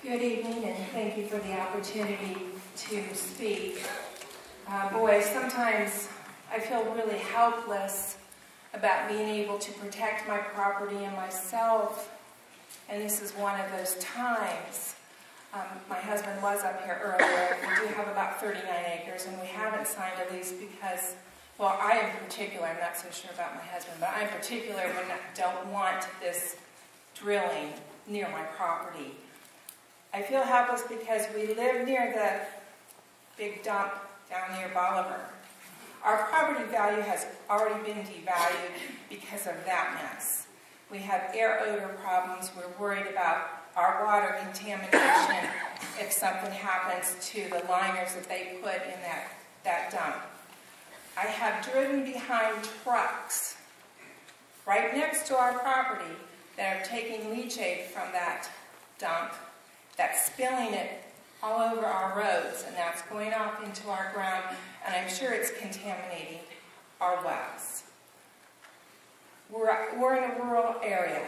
Good evening, and thank you for the opportunity to speak. Boy, sometimes I feel really helpless about being able to protect my property and myself, and this is one of those times. My husband was up here earlier. We do have about 39 acres, and we haven't signed a lease because, well, I in particular, I'm not so sure about my husband, but I in particular don't want this drilling near my property. I feel helpless because we live near the big dump down near Bolivar. Our property value has already been devalued because of that mess. We have air odor problems. We're worried about our water contamination if something happens to the liners that they put in that dump. I have driven behind trucks right next to our property that are taking leachate from that dump, that's spilling it all over our roads, and that's going off into our ground, and I'm sure it's contaminating our wells. We're in a rural area.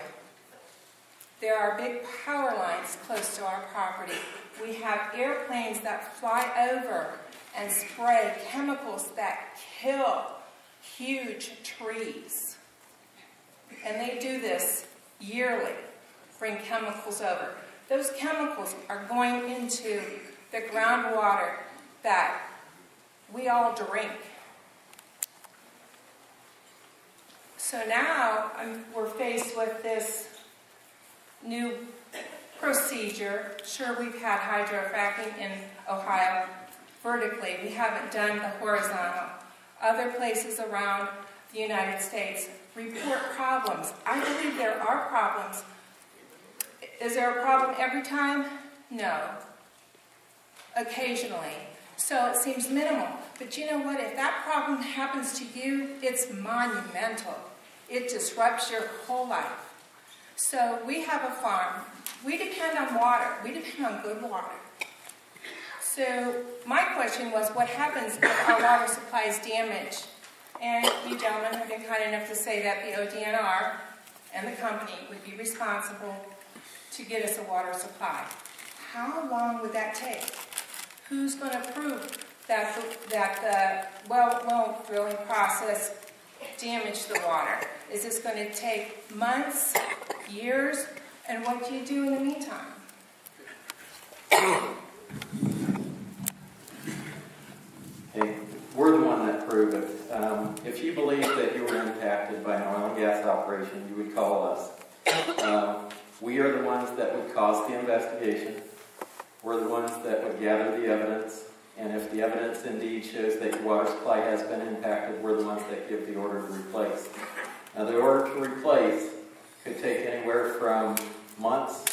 There are big power lines close to our property. We have airplanes that fly over and spray chemicals that kill huge trees. And they do this yearly, bring chemicals over. Those chemicals are going into the groundwater that we all drink. So now we're faced with this new procedure. Sure, we've had hydrofracking in Ohio vertically. We haven't done the horizontal. Other places around the United States report problems. I believe there are problems. Is there a problem every time? No. Occasionally. So it seems minimal. But you know what? If that problem happens to you, it's monumental. It disrupts your whole life. So we have a farm. We depend on water. We depend on good water. So my question was, what happens if our water supply is damaged? And you gentlemen have been kind enough to say that the Odnr and the company would be responsible to get us a water supply. How long would that take? Who's going to prove that the well drilling process damaged the water? Is this going to take months, years? And what do you do in the meantime? Hey, we're the one that proved it. If you believe that you were impacted by an oil and gas operation, you would call us. We are the ones that would cause the investigation. We're the ones that would gather the evidence. And if the evidence indeed shows that your water supply has been impacted, we're the ones that give the order to replace. Now, the order to replace could take anywhere from months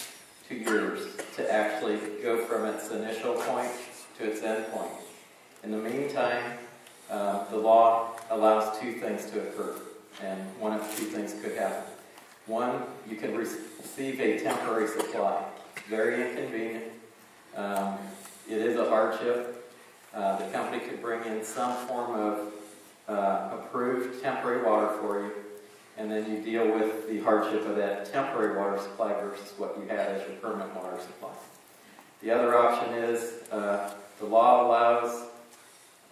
to years to actually go from its initial point to its end point. In the meantime, the law allows two things to occur, and one of two things could happen. One, you can receive a temporary supply. Very inconvenient. It is a hardship. The company could bring in some form of approved temporary water for you, and then you deal with the hardship of that temporary water supply versus what you had as your permanent water supply. The other option is the law allows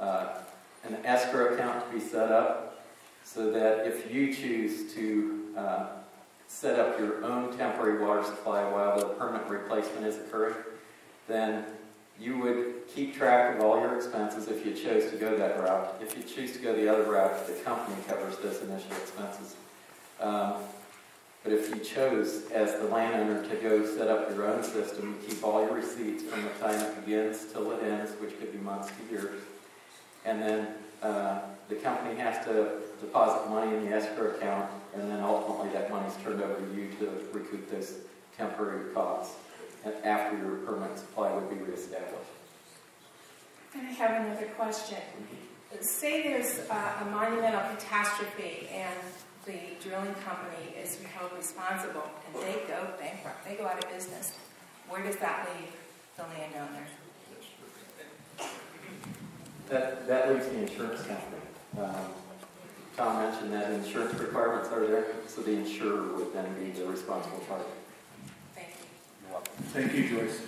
an escrow account to be set up so that if you choose to set up your own temporary water supply while the permanent replacement is occurring, then you would keep track of all your expenses if you chose to go that route. If you choose to go the other route, the company covers those initial expenses. But if you chose, as the landowner, to go set up your own system, you keep all your receipts from the time it begins till it ends, which could be months to years. And then the company has to deposit money in the escrow account, and then ultimately that money is turned over to you to recoup those temporary costs after your permanent supply would be reestablished. And I have another question. Say there's a monumental catastrophe and the drilling company is held responsible and they go bankrupt, they go out of business. Where does that leave the landowner? That leaves the insurance company. Tom mentioned that insurance requirements are there, so the insurer would then be the responsible party. Thank you. You're welcome. Thank you, Joyce.